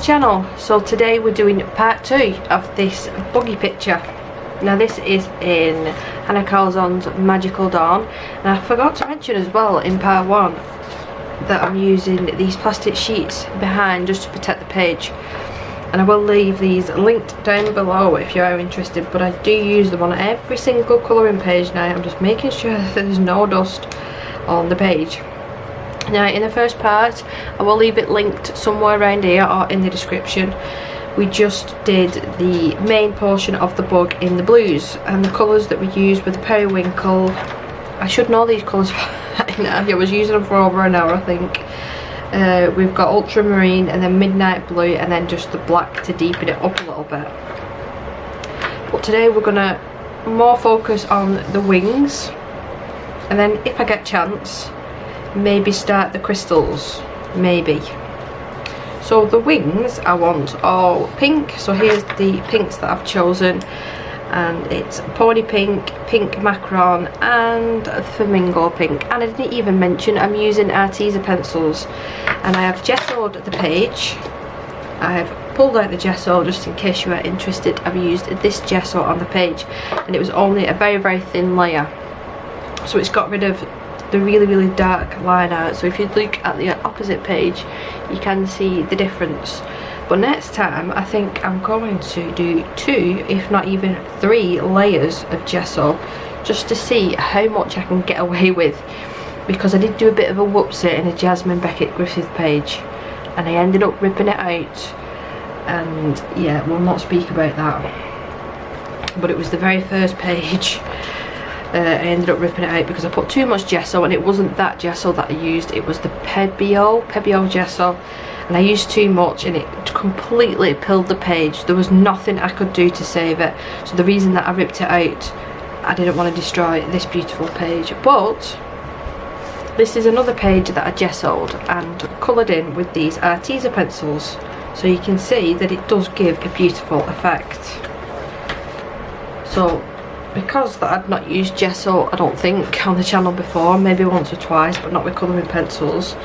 channel. So today we're doing part 2 of this buggy picture. Now this is in Hanna Karlzon's Magical Dawn, and I forgot to mention as well in part 1 that I'm using these plastic sheets behind just to protect the page, and I will leave these linked down below if you are interested, but I do use them on every single colouring page now. I'm just making sure that there's no dust on the page. Now in the first part, I will leave it linked somewhere around here or in the description. We just did the main portion of the bug in the blues, and the colours that we used were the periwinkle. I should know these colours by now. I was using them for over an hour, I think. We've got ultramarine and then midnight blue and then just the black to deepen it up a little bit. But today we're going to more focus on the wings, and then if I get chance, maybe start the crystals, maybe. So the wings I want all pink, so here's the pinks that I've chosen, and it's pony pink, pink macaron and flamingo pink. And I didn't even mention I'm using artisan pencils, and I have gessoed the page. I've pulled out the gesso just in case you are interested. I've used this gesso on the page, and it was only a very, very thin layer, so it's got rid of the really dark line art. So if you look at the opposite page, you can see the difference. But next time I think I'm going to do 2, if not even 3 layers of gesso, just to see how much I can get away with, because I did do a bit of a whoopsie in a Jasmine Beckett Griffith page and I ended up ripping it out, and yeah, we'll not speak about that, but it was the very first page. I ended up ripping it out because I put too much gesso, and it wasn't that gesso that I used, it was the Pebeo gesso, and I used too much and it completely pilled the page. There was nothing I could do to save it, so the reason that I ripped it out, I didn't want to destroy this beautiful page. But this is another page that I gessoed and coloured in with these artisan pencils, so you can see that it does give a beautiful effect. So because that I'd not used gesso, I don't think, on the channel before, maybe once or twice, but not with colouring pencils,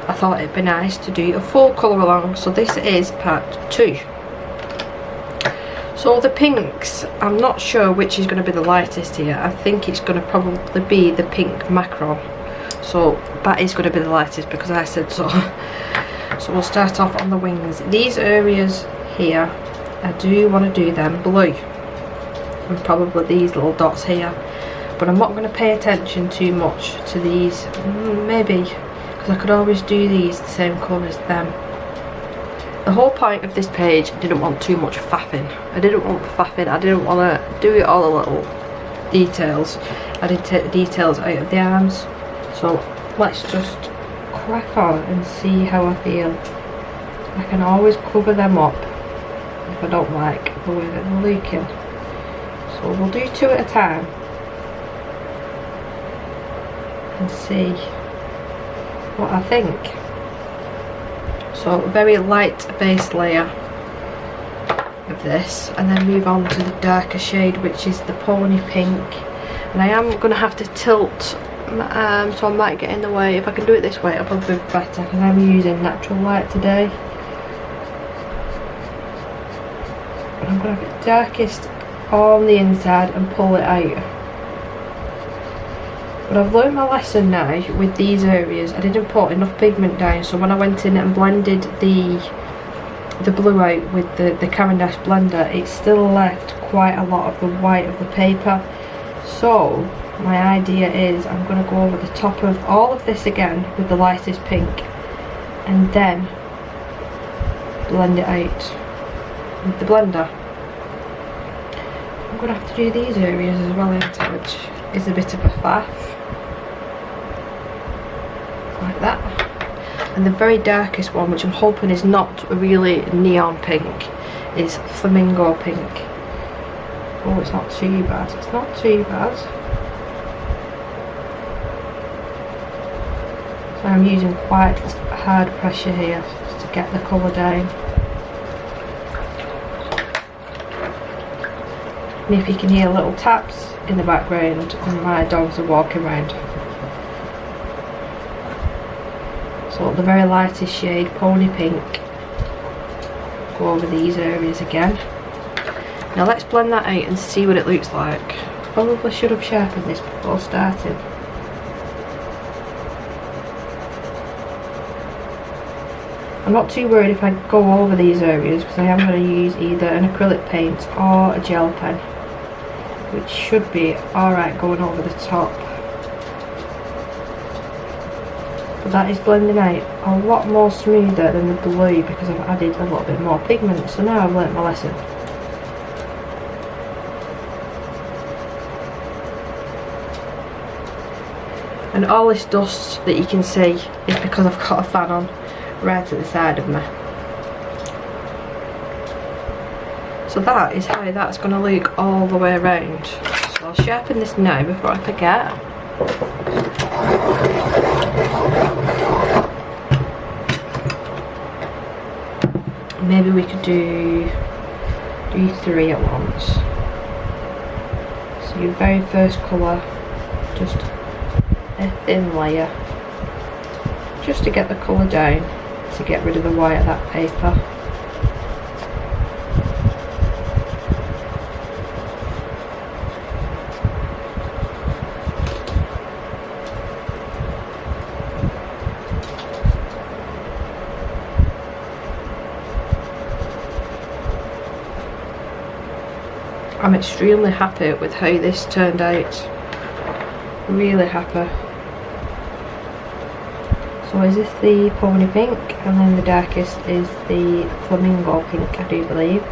I thought it'd be nice to do a full colour along. So this is part 2. So the pinks, I'm not sure which is going to be the lightest here. I think it's going to probably be the pink macaron. So that is going to be the lightest because I said so. So we'll start off on the wings. These areas here, I do want to do them blue, and probably these little dots here, but I'm not going to pay attention too much to these, maybe, because I could always do these the same colour as them. The whole point of this page, I didn't want too much faffing. I didn't want to do it all the little details. I did take the details out of the arms, so let's just crack on and see how I feel. I can always cover them up if I don't like the way that they're looking. So we'll do 2 at a time and see what I think. So a very light base layer of this, and then move on to the darker shade, which is the pony pink. And I am going to have to tilt my arm, so I might get in the way. If I can do it this way, it'll probably be better because I'm using natural light today. And I'm going to have the darkest on the inside and pull it out. But I've learned my lesson now with these areas. I didn't put enough pigment down, so when I went in and blended the blue out with the Caran d'Ache blender, it still left quite a lot of the white of the paper. So my idea is I'm going to go over the top of all of this again with the lightest pink, and then blend it out with the blender. I'm going to have to do these areas as well, which is a bit of a faff. Like that. And the very darkest one, which I'm hoping is not a really neon pink, is flamingo pink. Oh, it's not too bad. It's not too bad. So I'm using quite hard pressure here just to get the colour down. And if you can hear little taps in the background, and my dogs are walking around. So the very lightest shade, pony pink, go over these areas again. Now let's blend that out and see what it looks like. Probably should have sharpened this before starting. I'm not too worried if I go over these areas because I am going to use either an acrylic paint or a gel pen, which should be alright going over the top. But that is blending out a lot more smoother than the blue because I've added a little bit more pigment, so now I've learnt my lesson. And all this dust that you can see is because I've got a fan on right at the side of me. So that is how that's going to look all the way around. So I'll sharpen this now before I forget. Maybe we could do 3 at once. So your very first colour, just a thin layer, just to get the colour down, to get rid of the white of that paper. I'm extremely happy with how this turned out. Really happy. So is this the pony pink, and then the darkest is the flamingo pink, I do believe.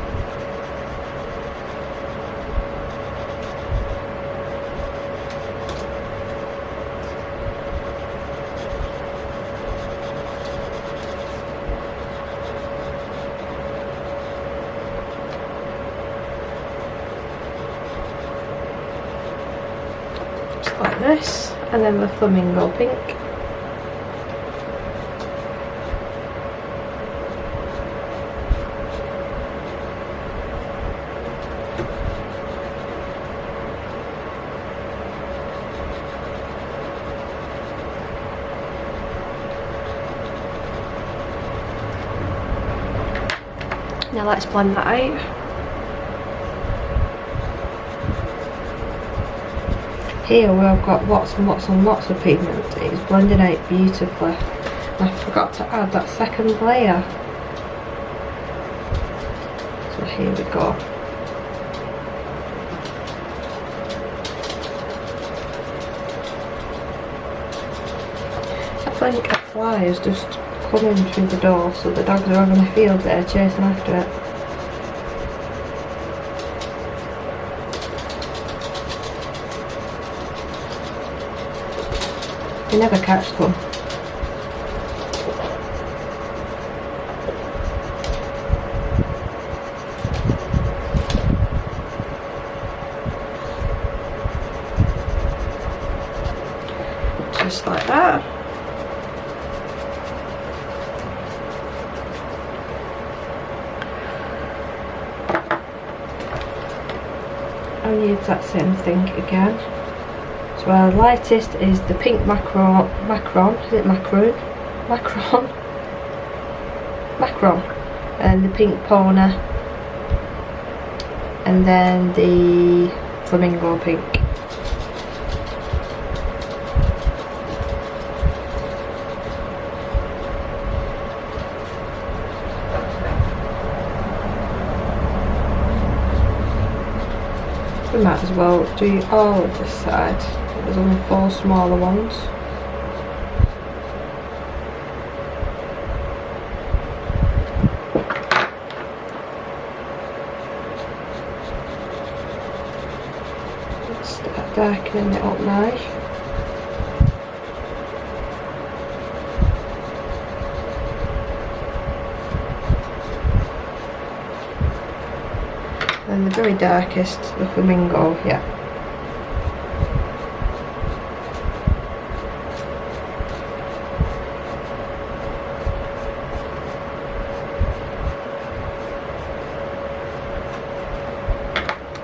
Just like this, and then the flamingo pink. Now let's blend that out. Here where I've got lots and lots and lots of pigment, it's blended out beautifully. And I forgot to add that second layer. So here we go. I think a fly is just coming through the door, so the dogs are having a field day chasing after it. You never catch them. Just like that. I'll use that same thing again. So our lightest is the pink macron, is it macron? Macron. And the pink pona. And then the flamingo pink. We might as well do all of this side. There's only 4 smaller ones. Let's start darkening it up now. And the very darkest, the flamingo, yeah.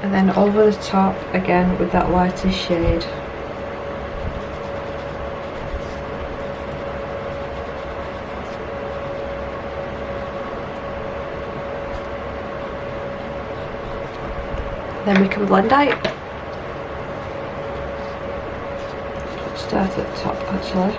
And then over the top again with that lightest shade. then we can blend out. Start at the top actually.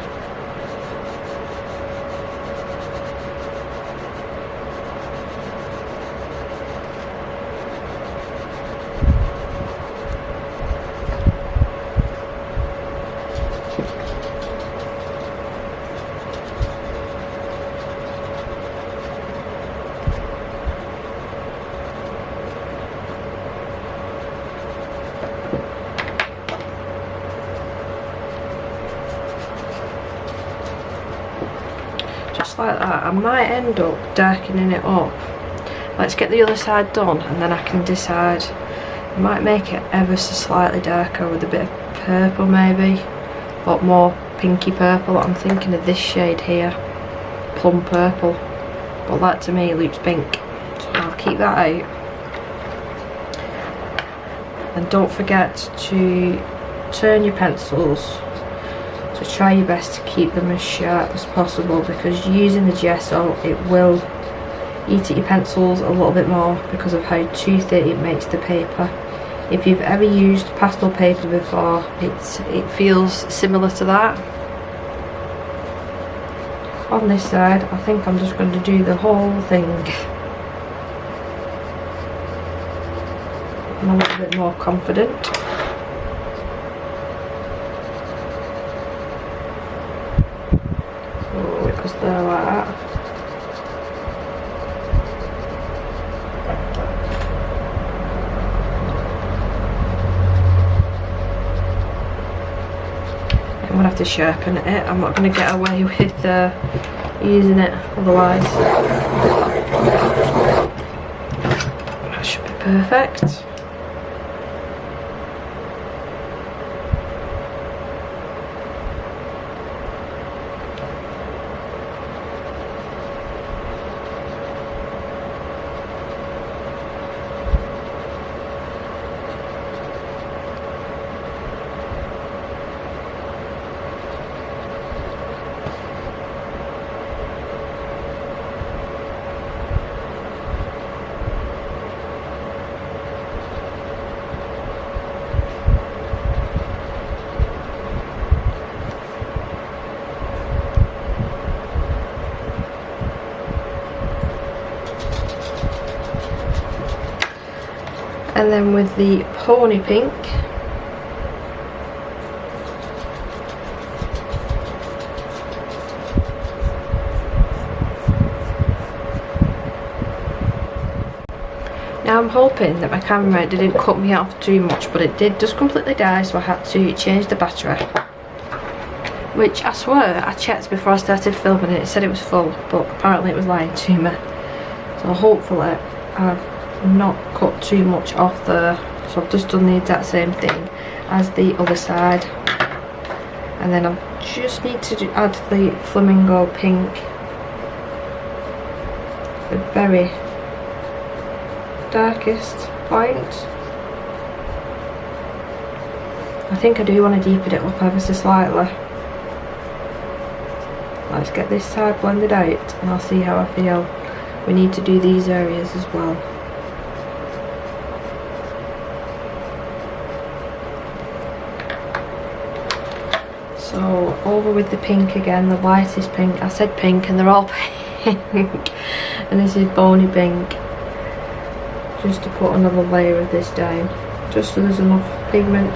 Just like that. I might end up darkening it up. Let's get the other side done and then I can decide. I might make it ever so slightly darker with a bit of purple maybe, but more pinky purple. I'm thinking of this shade here, plum purple, but that to me looks pink, so I'll keep that out. And don't forget to turn your pencils, so try your best to keep them as sharp as possible, because using the gesso it will eat at your pencils a little bit more because of how toothy it makes the paper. If you've ever used pastel paper before, it feels similar to that. On this side I think I'm just going to do the whole thing. I'm a little bit more confident. So it goes there like that. I'm going to have to sharpen it. I'm not going to get away with using it otherwise. That should be perfect. And then with the pony pink, now I'm hoping that my camera didn't cut me off too much, but it did just completely die, so I had to change the battery, which I swear I checked before I started filming and it said it was full, but apparently it was lying to me. So hopefully I've not cut too much off there. So I've just done the exact same thing as the other side, and then I just need to add the flamingo pink, the very darkest point. I think I do want to deepen it up ever so slightly. Let's get this side blended out and I'll see how I feel. We need to do these areas as well. So over with the pink again, the lightest pink. I said pink and they're all pink. And this is bony pink. Just to put another layer of this down, just so there's enough pigment,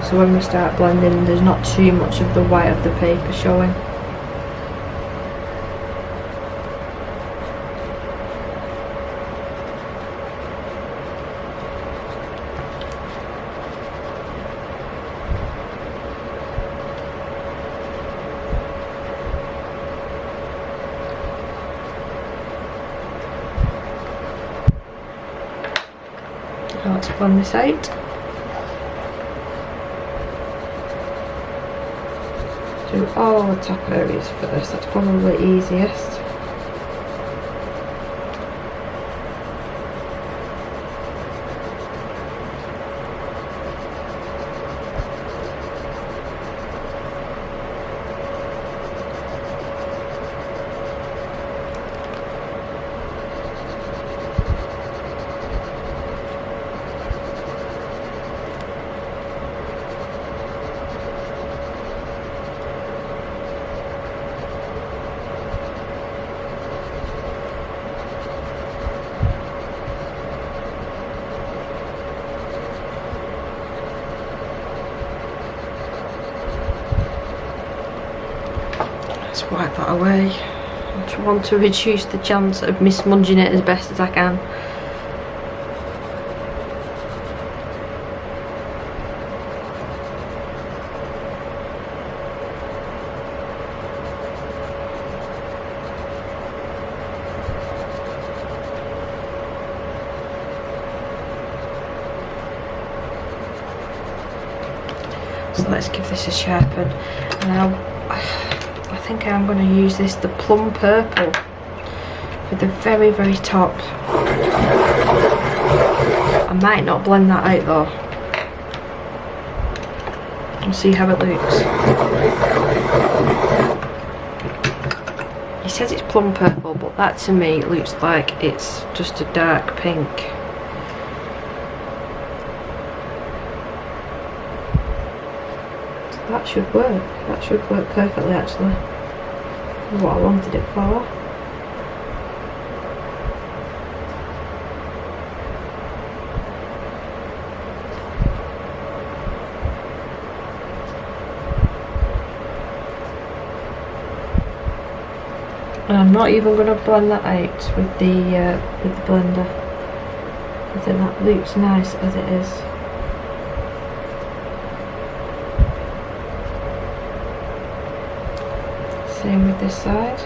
so when we start blending there's not too much of the white of the paper showing. Now let's blend this out. Do all the top areas first, that's probably easiest. Let's wipe that away. I want to reduce the chance of me smudging it as best as I can. So let's give this a sharpen. Now I think I'm going to use the plum purple for the very, very top. I might not blend that out though. We'll see how it looks. He says it's plum purple, but that to me looks like it's just a dark pink. That should work. That should work perfectly actually. What I wanted it for. And I'm not even going to blend that out with the blender. I think that looks nice as it is. Same with this side.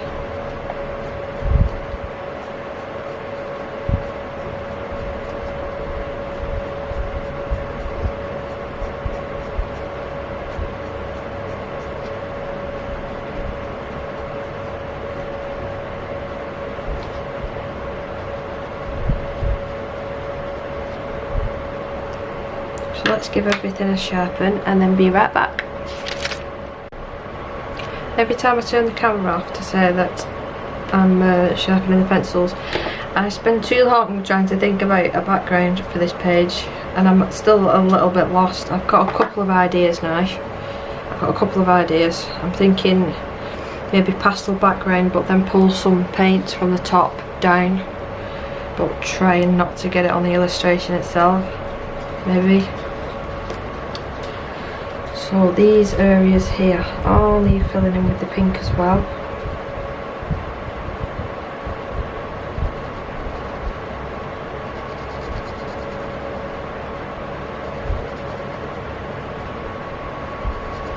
So let's give everything a sharpen and then be right back. Every time I turn the camera off to say that I'm sharpening the pencils, I spend too long trying to think about a background for this page, and I'm still a little bit lost. I've got a couple of ideas now. I'm thinking maybe pastel background, but then pull some paint from the top down, but trying not to get it on the illustration itself, maybe. So these areas here all need filling in with the pink as well.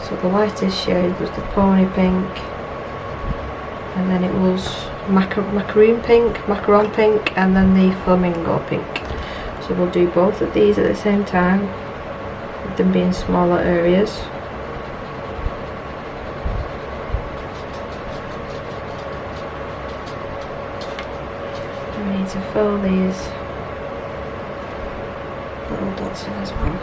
So the lightest shade was the pony pink, and then it was macaron pink, and then the flamingo pink. So we'll do both of these at the same time, with them being smaller areas. We need to fill these little dots in as well.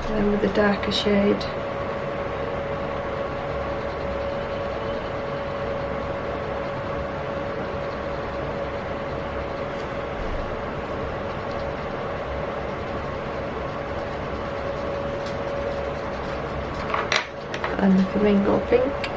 And then with the darker shade, and the flamingo pink.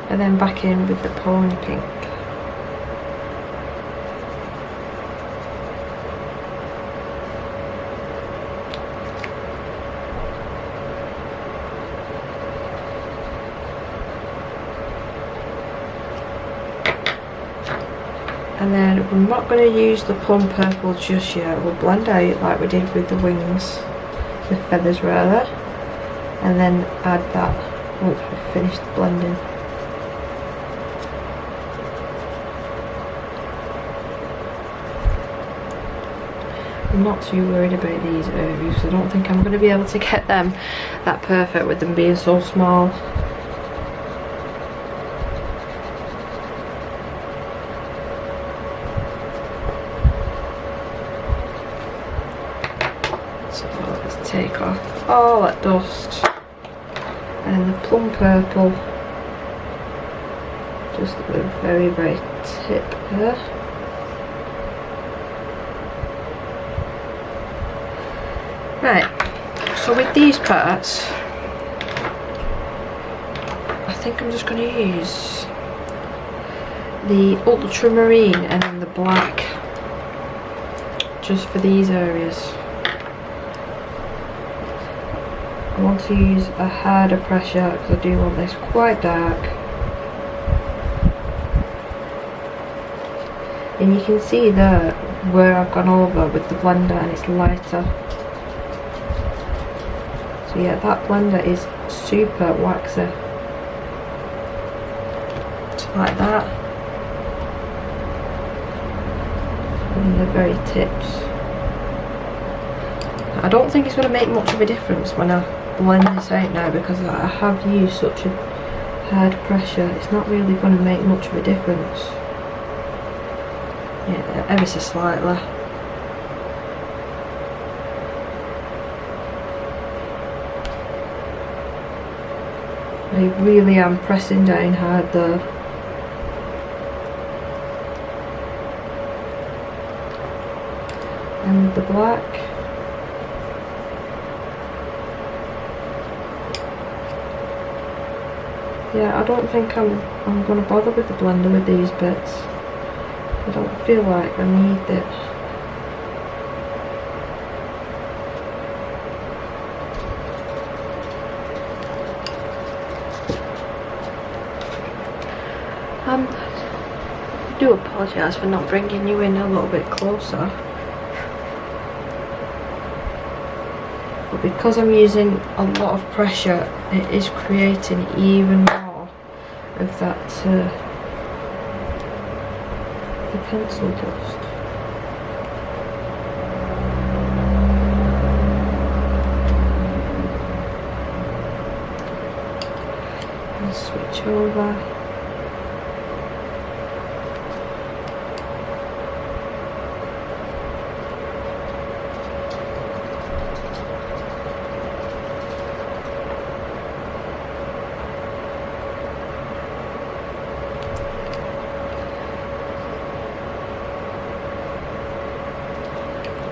And then back in with the pony pink. And then we're not going to use the plum purple just yet. We'll blend out like we did with the wings, the feathers rather, and then add that once we've finished the blending. I'm not too worried about these areas. I don't think I'm going to be able to get them that perfect with them being so small. So let's take off all that dust, and the plum purple just the very, very tip there. Right, so with these parts, I think I'm just going to use the ultramarine and then the black just for these areas. I want to use a harder pressure because I do want this quite dark. And you can see there where I've gone over with the blender and it's lighter. So yeah, that blender is super waxy. Just like that. And the very tips. I don't think it's going to make much of a difference when I blend this out now because I have used such a hard pressure. It's not really going to make much of a difference. Yeah, ever so slightly. I really am pressing down hard there. And the black. Yeah, I don't think I'm going to bother with the blender with these bits. I don't feel like I need it. I do apologise for not bringing you in a little bit closer. But because I'm using a lot of pressure, it is creating even more of that the pencil dust. And switch over.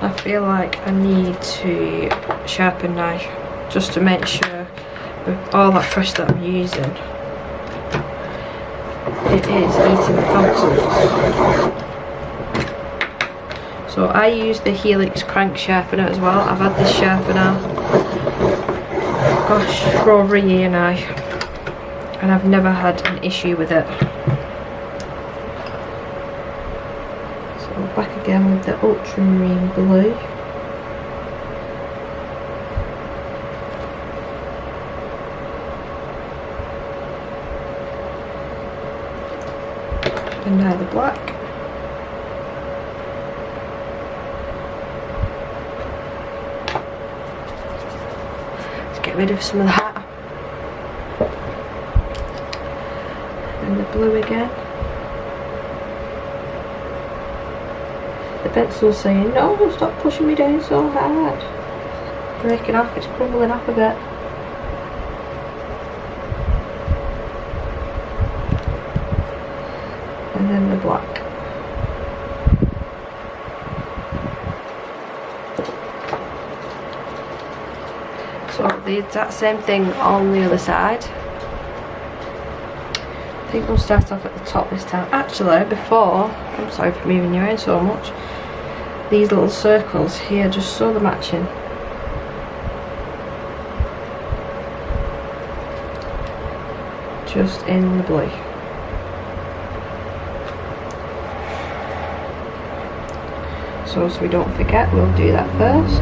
I feel like I need to sharpen now just to make sure with all that pressure that I'm using it is eating the pencils. So I use the Helix crank sharpener as well. I've had this sharpener, gosh, for over a year now and I've never had an issue with it. Back again with the ultramarine blue. And now the black. Let's get rid of some of that. And the blue again. The pencil's saying, no, stop pushing me down so hard. Breaking off, it's crumbling off a bit. And then the black. So the exact same thing on the other side. I think we'll start off at the top this time. Actually, before, I'm sorry for moving you around so much, these little circles here, just so they're matching. Just in the blue. So as we don't forget, we'll do that first.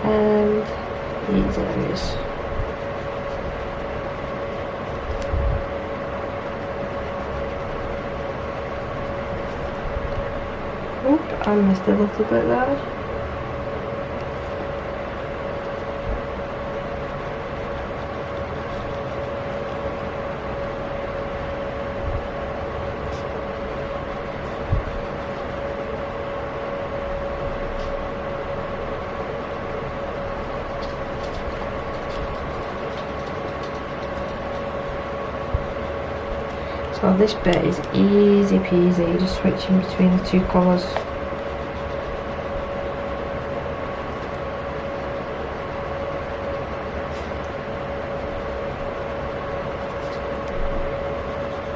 And these areas. Oh, I missed a little bit there. So this bit is easy peasy, just switching between the two colours.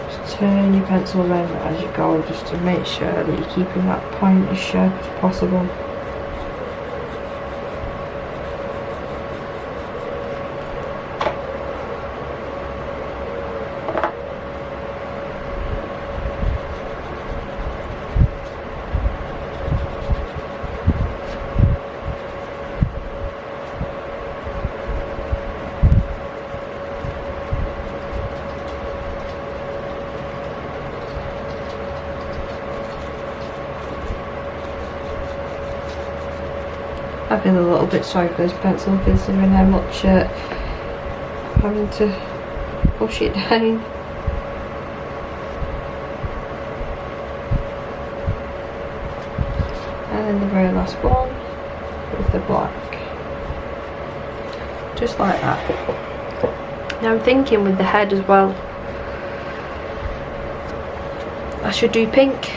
Just turn your pencil around as you go, just to make sure that you're keeping that point as sharp as possible. I feel a little bit sorry for this pencil considering how much I'm having to push it down. And then the very last one with the black. Just like that. Now I'm thinking with the head as well, I should do pink,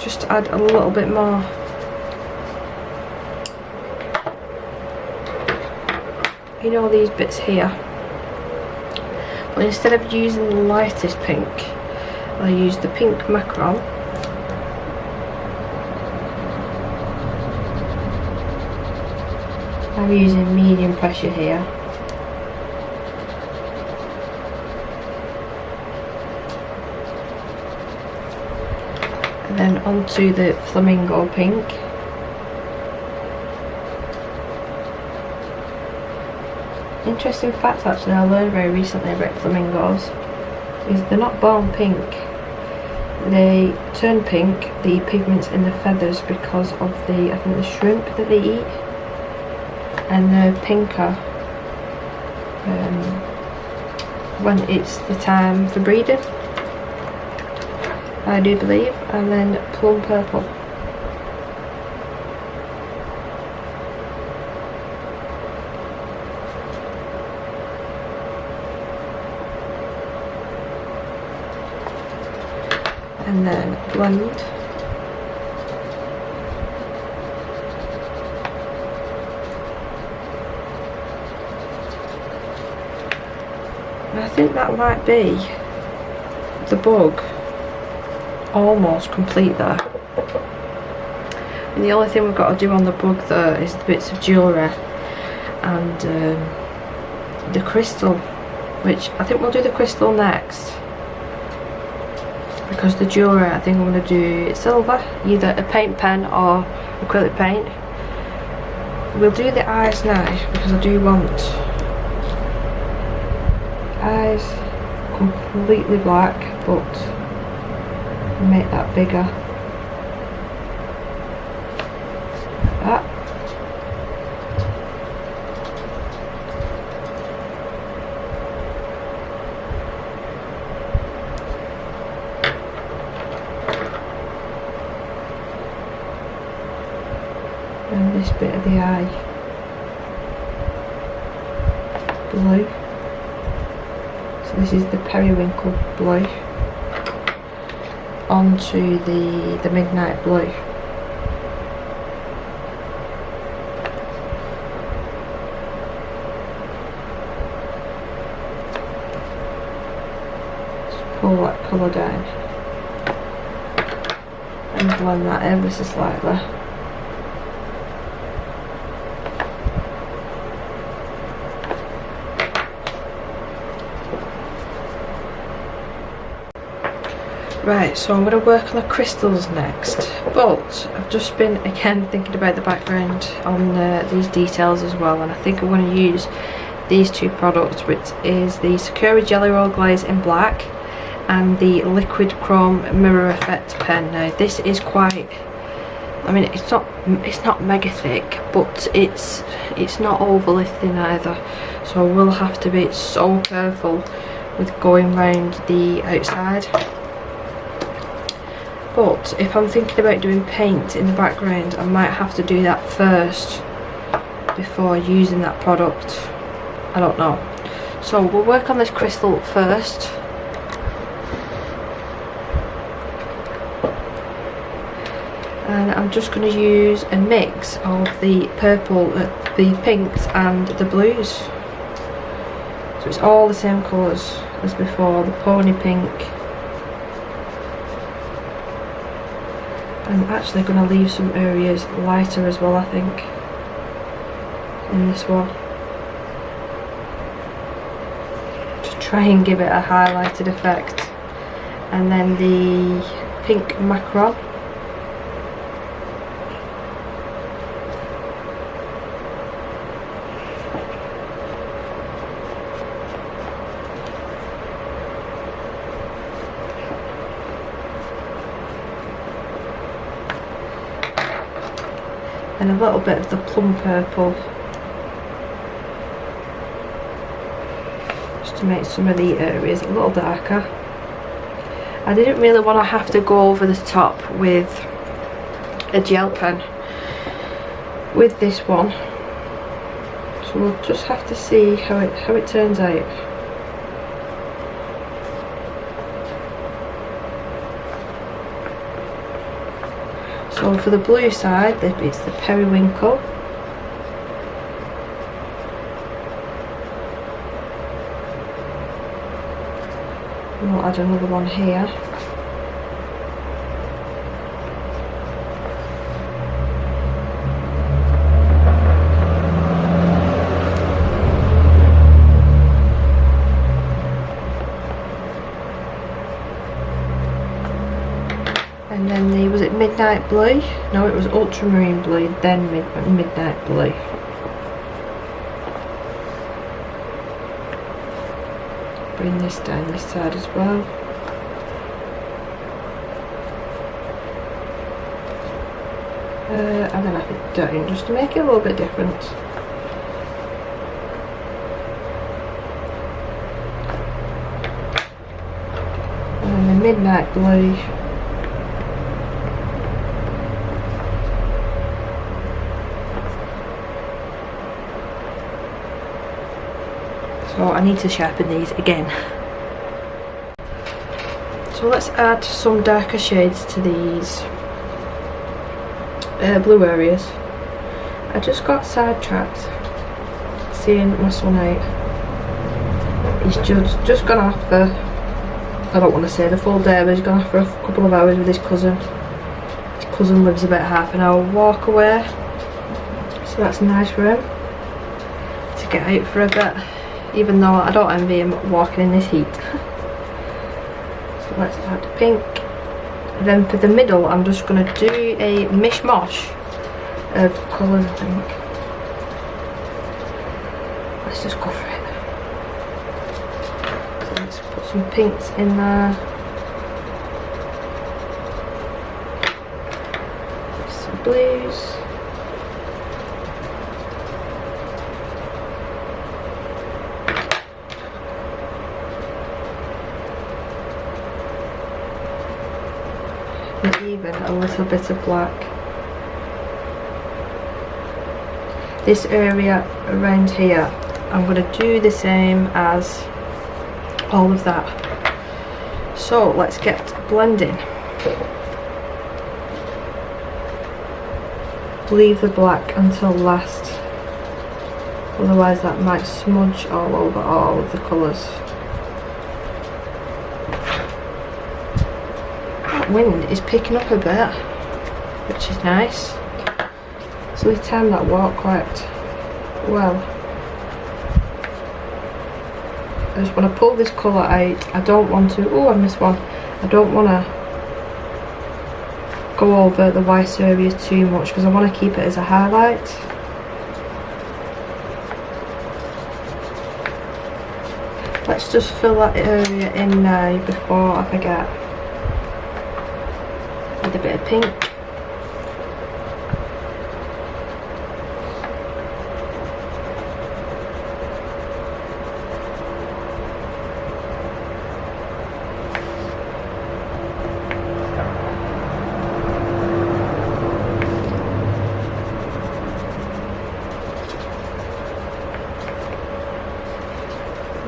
just to add a little bit more. You know, these bits here, but instead of using the lightest pink, I use the pink macaron. I'm using medium pressure here. And then onto the flamingo pink. Interesting fact actually I learned very recently about flamingos is they're not born pink. They turn pink, the pigments in the feathers, because of the, I think, the shrimp that they eat, and they're pinker when it's the time for breeding, I do believe. And then plum purple. And then blend. And I think that might be the bug almost complete there. And the only thing we've got to do on the bug there is the bits of jewellery and the crystal, which I think we'll do the crystal next. Because the jewellery, I think I'm going to do silver, either a paint pen or acrylic paint. We'll do the eyes now, because I do want eyes completely black, but make that bigger. Like that. And this bit of the eye blue, so this is the periwinkle blue onto the midnight blue. Just pull that colour down and blend that ever so slightly. Right, so I'm going to work on the crystals next, but I've just been again thinking about the background on these details as well, and I think I'm going to use these two products, which is the Sakura Jelly Roll Glaze in black and the Liquid Chrome Mirror Effect pen. Now this is quite, I mean, it's not mega thick, but it's not overly thin either, so I will have to be so careful with going round the outside. But if I'm thinking about doing paint in the background, I might have to do that first before using that product. I don't know. So we'll work on this crystal first. And I'm just going to use a mix of the purple, the pinks and the blues. So it's all the same colours as before, the pony pink. I'm actually going to leave some areas lighter as well, I think, in this one, to try and give it a highlighted effect. And then the pink macaron. And a little bit of the plum purple, just to make some of the areas a little darker. I didn't really want to have to go over the top with a gel pen with this one, so we'll just have to see how it turns out. So for the blue side, it's the periwinkle. And we'll add another one here. And then was it midnight blue? No, it was ultramarine blue, then midnight blue. Bring this down this side as well. And then have it down just to make it a little bit different. And then the midnight blue. So I need to sharpen these again. So let's add some darker shades to these blue areas. I just got sidetracked seeing my son out. He's just gone off for, I don't want to say the full day, but he's gone off for a couple of hours with his cousin. His cousin lives about half an hour walk away, so that's nice for him to get out for a bit. Even though I don't envy him walking in this heat. So let's add the pink. Then for the middle, I'm just going to do a mishmash of colours, I think. Let's just go for it. So let's put some pinks in there. Some blues. And even a little bit of black. This area around here, I'm going to do the same as all of that. So let's get blending. Leave the black until last, otherwise that might smudge all over all of the colours. Wind is picking up a bit, which is nice. So we timed that walk quite well. I just want to pull this colour out. I don't want to, oh I missed one, I don't want to go over the white areas too much because I want to keep it as a highlight. Let's just fill that area in now before I forget. With a bit of pink.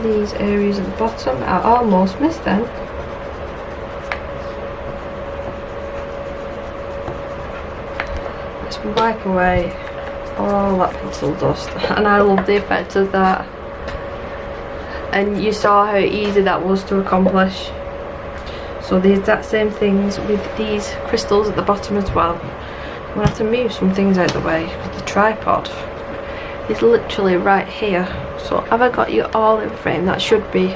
These areas at the bottom are almost missed then. just wipe away all that pencil dust, and I love the effect of that. And you saw how easy that was to accomplish. So the exact same things with these crystals at the bottom as well. I'm going to have to move some things out of the way because the tripod is literally right here. So have I got you all in frame? That should be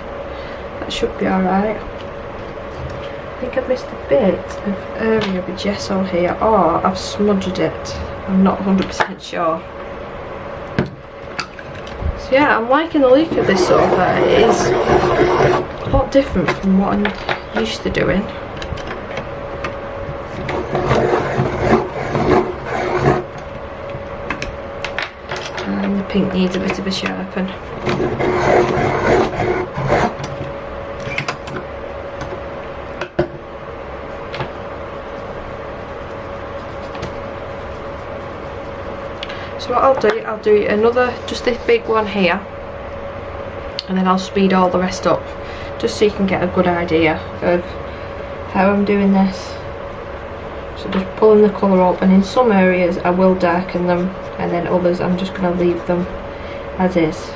alright. I think I've missed a bit of area with gesso here, or I've smudged it. I'm not 100% sure. So yeah, I'm liking the look of this sofa. It is a lot different from what I'm used to doing. And the pink needs a bit of a sharpen. So what I'll do another, just this big one here, and then I'll speed all the rest up, just so you can get a good idea of how I'm doing this. So just pulling the colour up, and in some areas I will darken them, and then others I'm just going to leave them as is.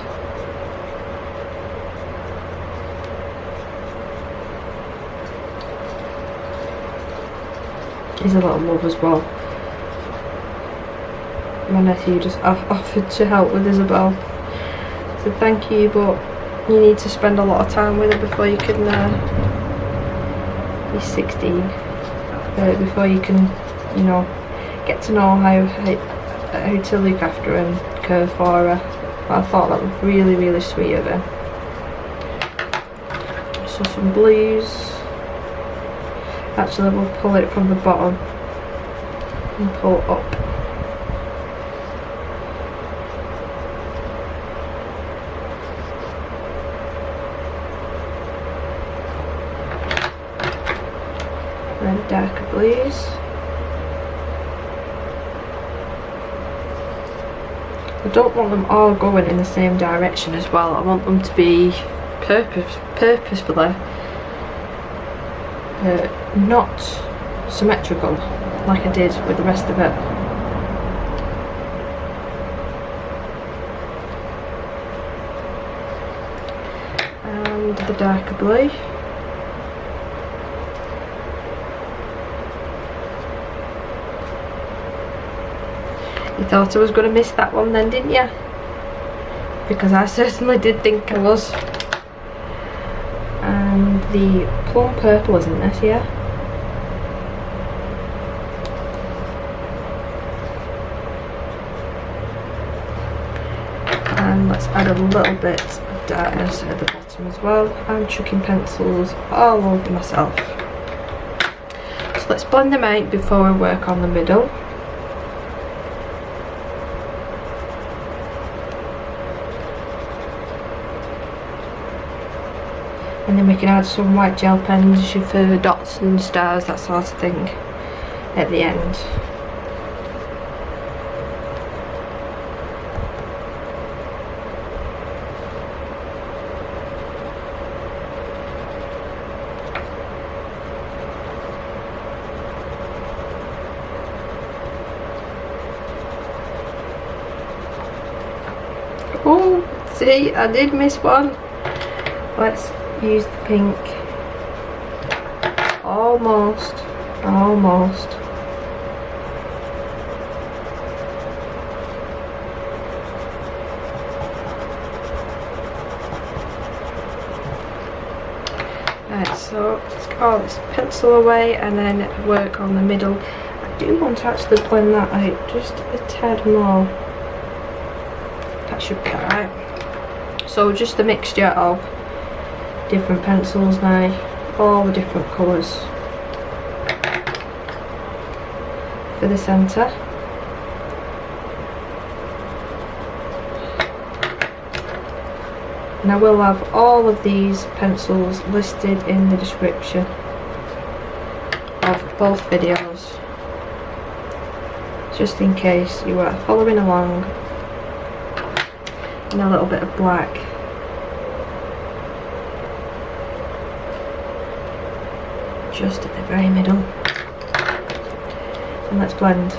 Here's a little love as well. My nephew just offered to help with Isabel. I said thank you, but you need to spend a lot of time with her before you can be 16. Before you can, you know, get to know how to look after her and care for her. But I thought that was really, really sweet of him. So some blues. Actually, we'll pull it from the bottom and pull up. Then darker blues. I don't want them all going in the same direction as well. I want them to be purposefully not symmetrical like I did with the rest of it. And the darker blue. You thought I was going to miss that one then, didn't you? Because I certainly did think I was. And the plum purple, isn't this, yeah? And let's add a little bit of darkness at the bottom as well. I'm chucking pencils all over myself. So let's blend them out before we work on the middle. And then we can add some white gel pens for dots and stars, that sort of thing, at the end. Oh, see, I did miss one. Let's use the pink. Almost. Right, so let's get all this pencil away and then work on the middle. I do want to actually blend that out just a tad more. That should be alright. So just the mixture of different pencils now, all the different colours for the centre. And I will have all of these pencils listed in the description of both videos, just in case you are following along. And a little bit of black. Just at the very middle. And let's blend.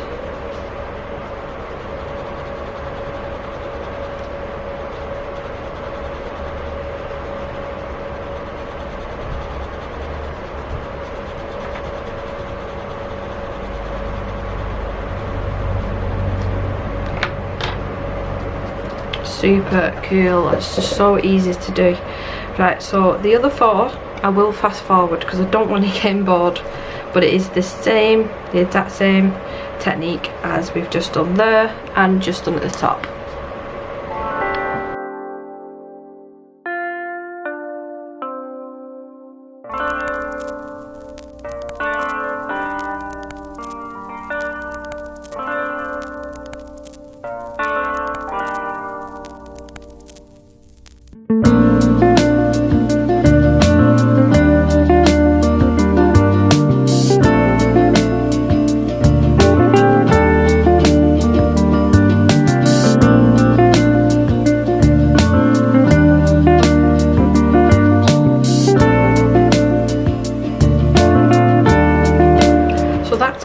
super cool. It's just so easy to do. Right, so the other 4 I will fast forward because I don't want to get bored, but it is the exact same technique as we've just done there and just done at the top.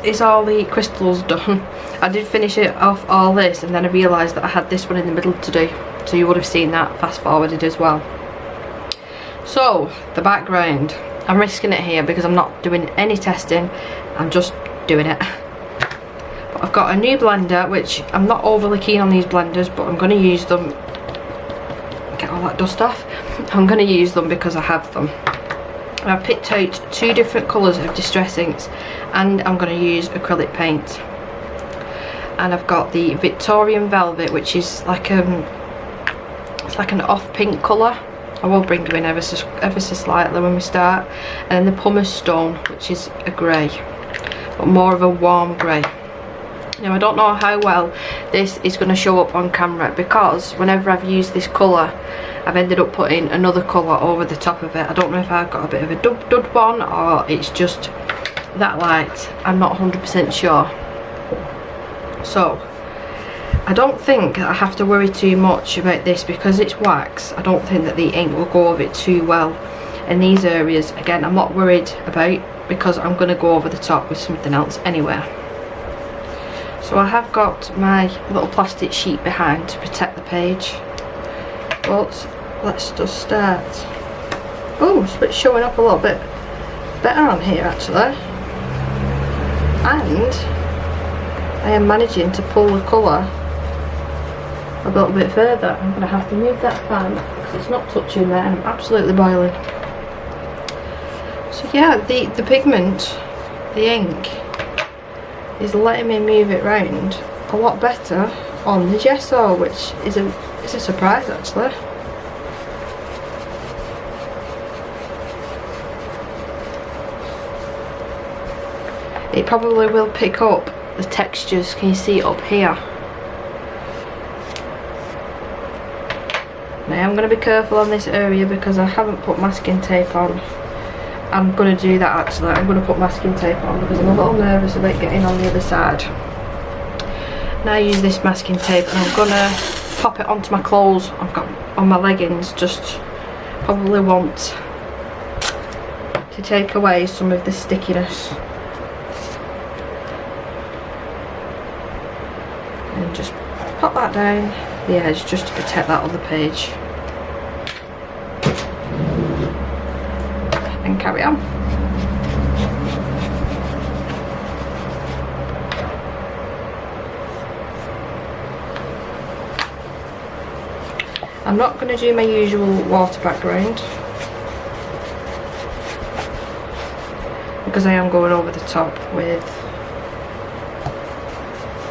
Is all the crystals done. I did finish it off all this and then I realised that I had this one in the middle to do, so you would have seen that fast forwarded as well. So the background, I'm risking it here because I'm not doing any testing, I'm just doing it. But I've got a new blender, which I'm not overly keen on these blenders, but I'm going to use them. Get all that dust off. I'm going to use them because I have them. I've picked out 2 different colours of distress inks and I'm going to use acrylic paint. And I've got the Victorian Velvet, which is like it's like an off pink colour. I will bring you in ever so slightly when we start. And then the pumice stone, which is a grey, but more of a warm grey. Now I don't know how well this is going to show up on camera because whenever I've used this colour I've ended up putting another colour over the top of it. I don't know if I've got a bit of a dud one or it's just that light. I'm not 100% sure. So I don't think I have to worry too much about this because it's wax. I don't think that the ink will go over it too well in these areas. Again, I'm not worried about because I'm going to go over the top with something else anyway. So I have got my little plastic sheet behind to protect the page. But let's just start. Oh, it's showing up a little bit better on here actually. And I am managing to pull the colour a little bit further. I'm going to have to move that fan because it's not touching there and I'm absolutely boiling. So yeah, the pigment, the ink, is letting me move it round a lot better on the gesso, which is a surprise actually. It probably will pick up the textures. Can you see it up here? Now I'm going to be careful on this area because I haven't put masking tape on. I'm going to do that actually. I'm going to put masking tape on because I'm a little nervous about getting on the other side. Now I use this masking tape and I'm going to pop it onto my clothes I've got on my leggings. Just probably want to take away some of the stickiness. And just pop that down the edge just to protect that other page. And carry on. I'm not going to do my usual water background because I am going over the top with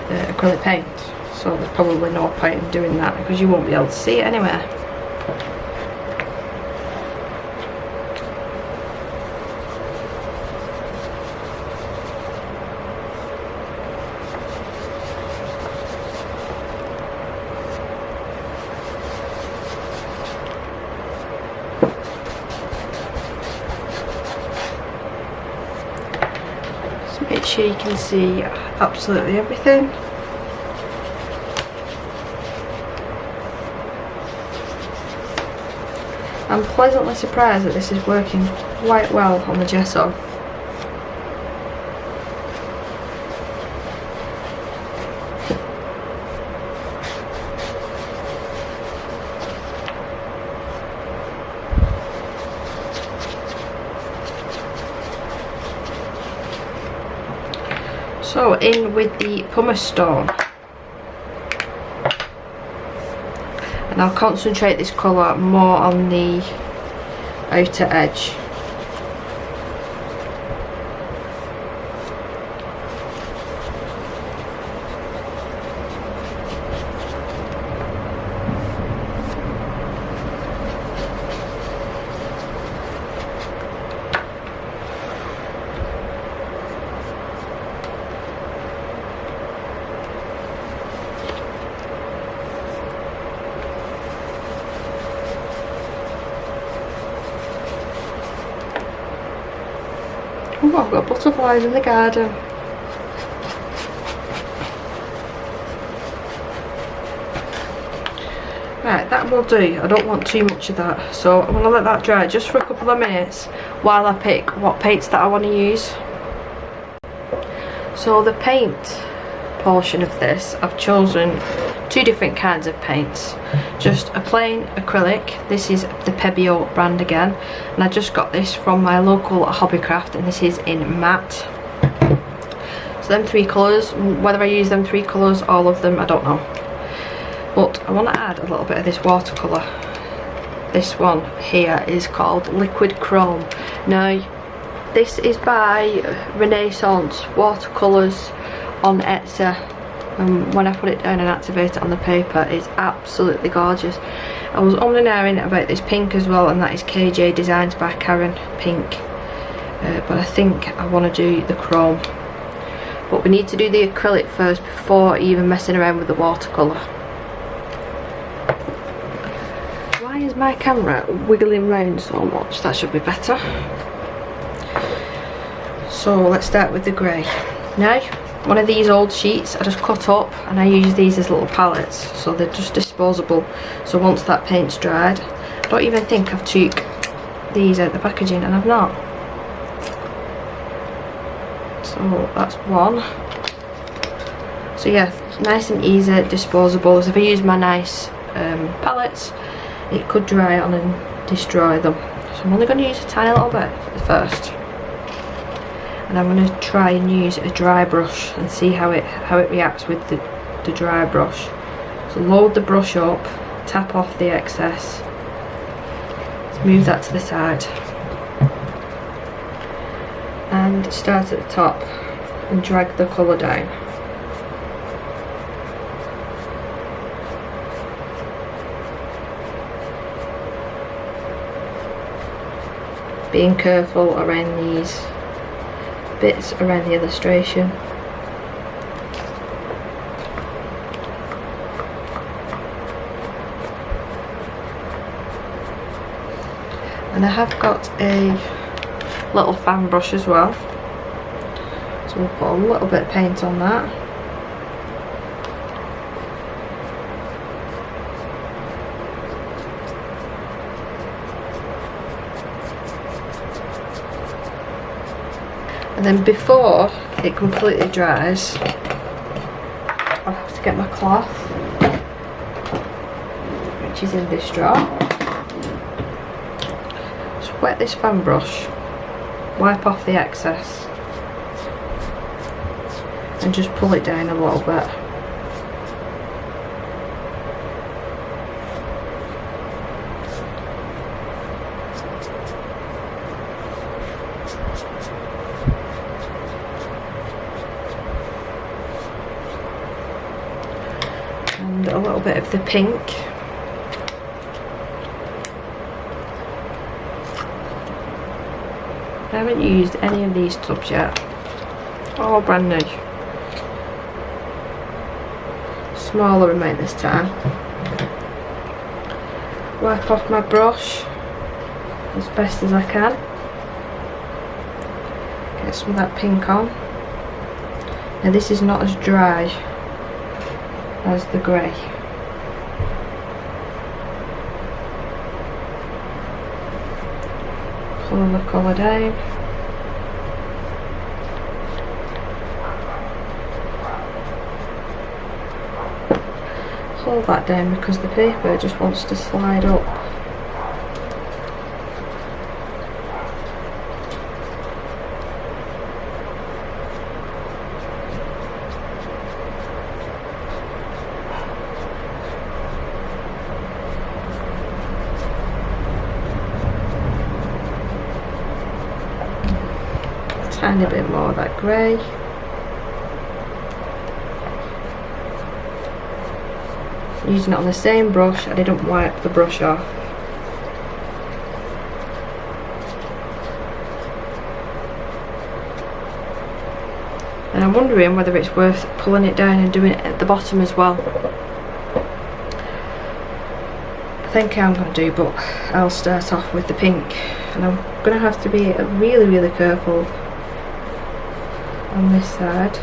acrylic paint, so there's probably no point in doing that because you won't be able to see it anyway. Make sure you can see absolutely everything. I'm pleasantly surprised that this is working quite well on the gesso. So in with the pumice stone, and and I'll concentrate this colour more on the outer edge. Oh, I've got butterflies in the garden. Right, that will do. I don't want too much of that, so I'm going to let that dry just for a couple of minutes while I pick what paints that I want to use. So the paint portion of this, I've chosen two different kinds of paints. Just a plain acrylic. This is the Pebeo brand again, and I just got this from my local Hobbycraft, and this is in matte. So them three colours, whether I use them three colours, all of them, I don't know. But I want to add a little bit of this watercolour. This one here is called Liquid Chrome. Now this is by Renaissance Watercolours on Etsy. When I put it down and activate it on the paper, it's absolutely gorgeous. I was umming about this pink as well, and that is KJ Designs by Karen Pink. But I think I want to do the chrome. But we need to do the acrylic first before even messing around with the watercolour. Why is my camera wiggling round so much? That should be better. So let's start with the grey. Now, one of these old sheets I just cut up, and I use these as little palettes, so they're just disposable. So once that paint's dried, I don't even think I've took these out the packaging, and I've not. So that's one. So yeah, nice and easy, disposable. So if I use my nice palettes, it could dry on and destroy them. So I'm only going to use a tiny little bit first. And I'm going to try and use a dry brush and see how it reacts with the dry brush. So load the brush up, tap off the excess, let's move that to the side, and start at the top and drag the colour down. Being careful around these bits around the illustration. And I have got a little fan brush as well, so we'll put a little bit of paint on that. And then before it completely dries, I'll have to get my cloth, which is in this drawer. Just wet this fan brush, wipe off the excess, and just pull it down a little bit. And a little bit of the pink. I haven't used any of these tubs yet. All brand new. Smaller amount this time. Wipe off my brush as best as I can. Get some of that pink on. Now this is not as dry as the grey. Pull the colour down. Hold that down because the paper just wants to slide up. tiny bit more of that grey. Using it on the same brush, I didn't wipe the brush off. And I'm wondering whether it's worth pulling it down and doing it at the bottom as well. I think I'm going to do, but I'll start off with the pink. And I'm going to have to be really, really careful on this side.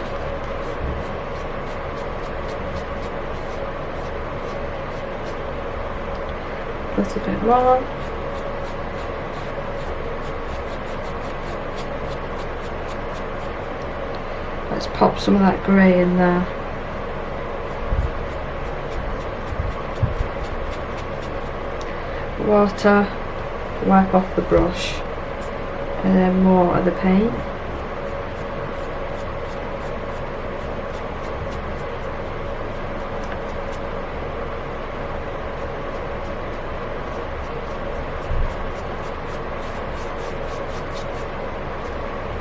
A little bit more. Let's pop some of that grey in there. Water, wipe off the brush, and then more of the paint.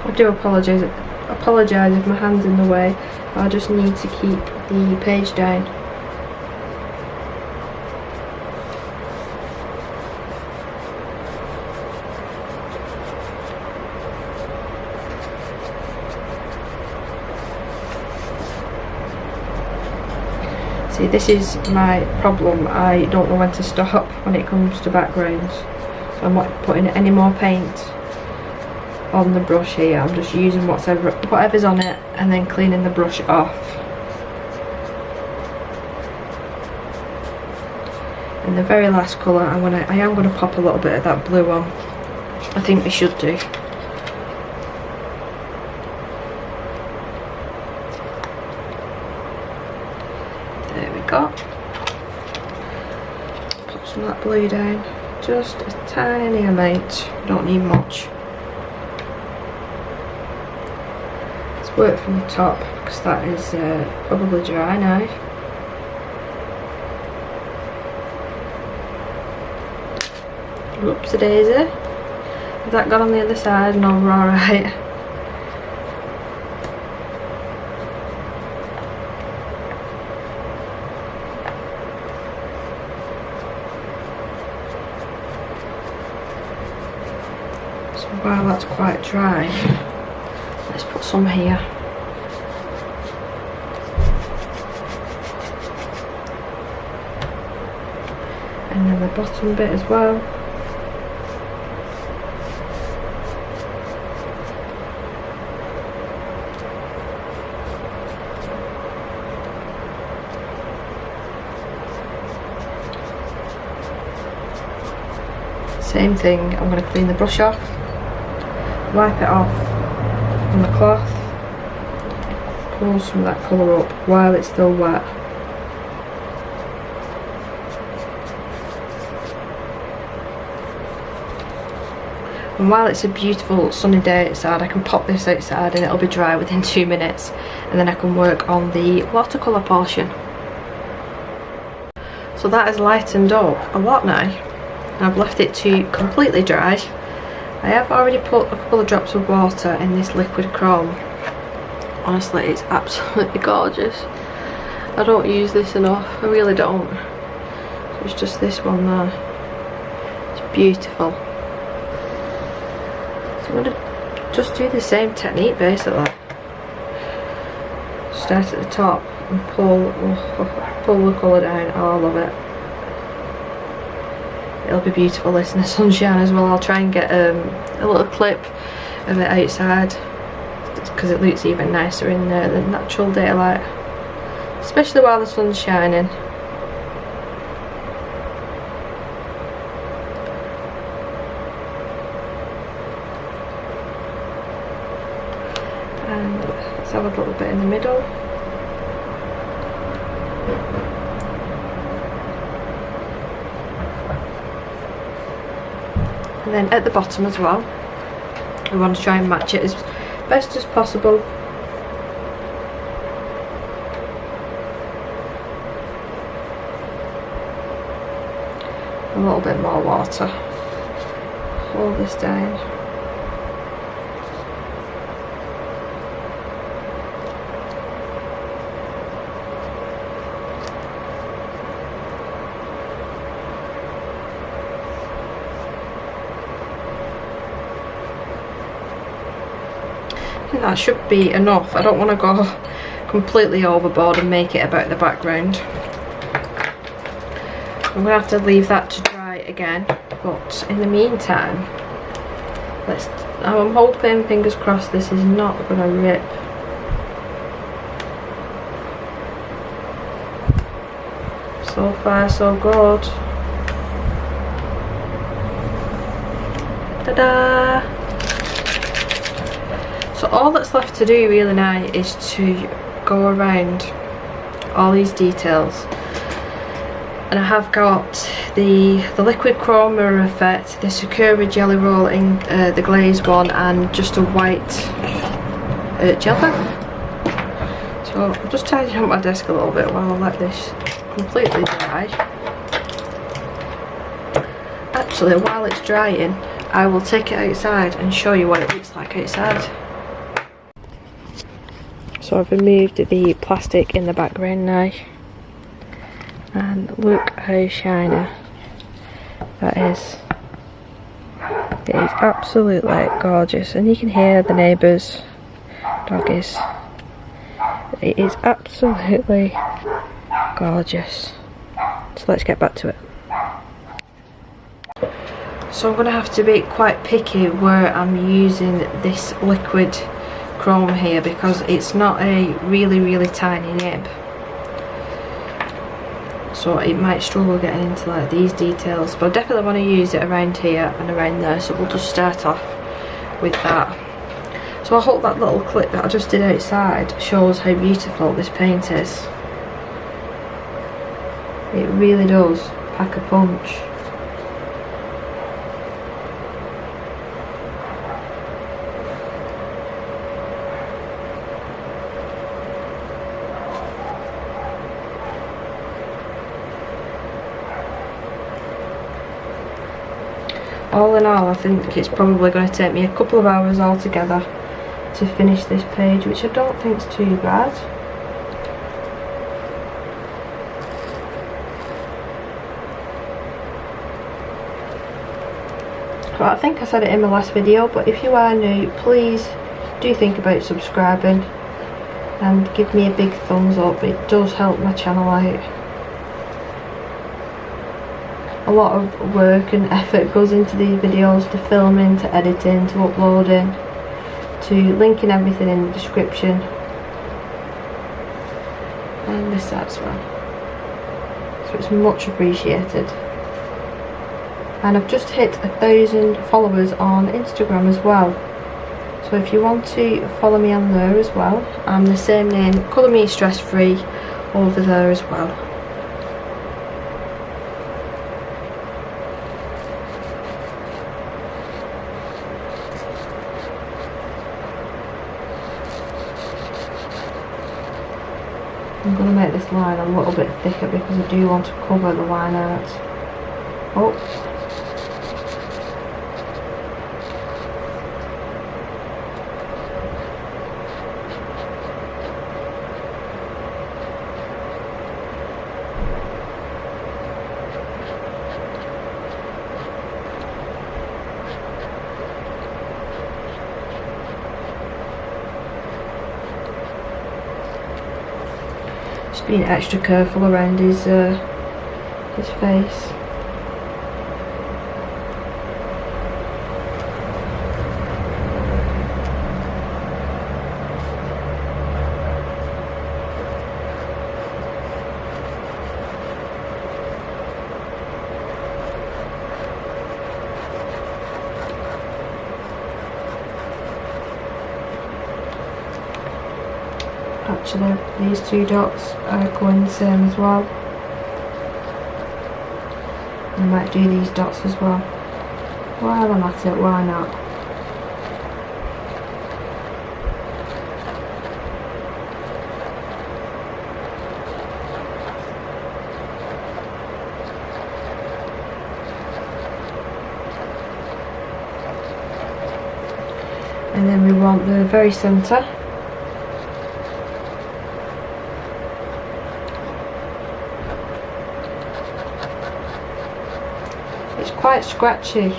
I do apologise if my hand's in the way. I just need to keep the page down. See, this is my problem. I don't know when to stop when it comes to backgrounds. So I'm not putting any more paint on the brush here. I'm just using whatever's on it and then cleaning the brush off. And the very last colour, I am gonna pop a little bit of that blue on. I think we should do. There we go. Put some of that blue down. Just a tiny amount. Don't need much. Work from the top because that is probably dry now. Whoops a daisy. Has that gone on the other side? No, we're alright. So while that's quite dry, let's put some here. And then the bottom bit as well. Same thing, I'm going to clean the brush off, wipe it off on the cloth, pull some of that colour up while it's still wet. And while it's a beautiful sunny day outside, I can pop this outside and it'll be dry within 2 minutes, and then I can work on the watercolour portion. So that has lightened up a lot now. I've left it to completely dry. I have already put a couple of drops of water in this liquid chrome. Honestly, it's absolutely gorgeous. I don't use this enough, I really don't. So it's just this one there. It's beautiful. So I'm going to just do the same technique basically. Start at the top and pull the colour down. Oh, I love it. It'll be beautiful this in the sunshine as well. I'll try and get a little clip of it outside because it looks even nicer in the natural daylight, especially while the sun's shining. And let's have a little bit in the middle. And then at the bottom as well, we want to try and match it as best as possible. A little bit more water. Hold this down. think that should be enough. I don't want to go completely overboard and make it about the background. I'm going to have to leave that to dry again, but in the meantime, I'm hoping, fingers crossed, this is not going to rip. So far so good. Ta-da! So all that's left to do really now is to go around all these details. And I have got the liquid chrome mirror effect, the Sakura jelly roll in the glazed one, and just a white gel pen. So I'm just tidying up my desk a little bit while I let this completely dry. Actually, while it's drying, I will take it outside and show you what it looks like outside. So I've removed the plastic in the background now, and look how shiny that is. It is absolutely gorgeous, and you can hear the neighbours' doggies. It is absolutely gorgeous. So let's get back to it. So I'm going to have to be quite picky where I'm using this liquid chrome here, because it's not a really tiny nib, so it might struggle getting into like these details, but I definitely want to use it around here and around there, so we'll just start off with that. So I hope that little clip that I just did outside shows how beautiful this paint is. It really does pack a punch. All in all, I think it's probably going to take me a couple of hours altogether to finish this page, which I don't think is too bad. But I think I said it in my last video, but if you are new, please do think about subscribing and give me a big thumbs up. It does help my channel out. A lot of work and effort goes into these videos, to filming, to editing, to uploading, to linking everything in the description, and this side as well. So it's much appreciated. And I've just hit 1,000 followers on Instagram as well. So if you want to follow me on there as well, I'm the same name, Colour Me Stress Free, over there as well. I'm going to make this line a little bit thicker because I do want to cover the line out. Oh. Just being extra careful around his face. Actually, these two dots are going the same as well. I might do these dots as well. While I'm at it, why not? And then we want the very centre. Quite scratchy.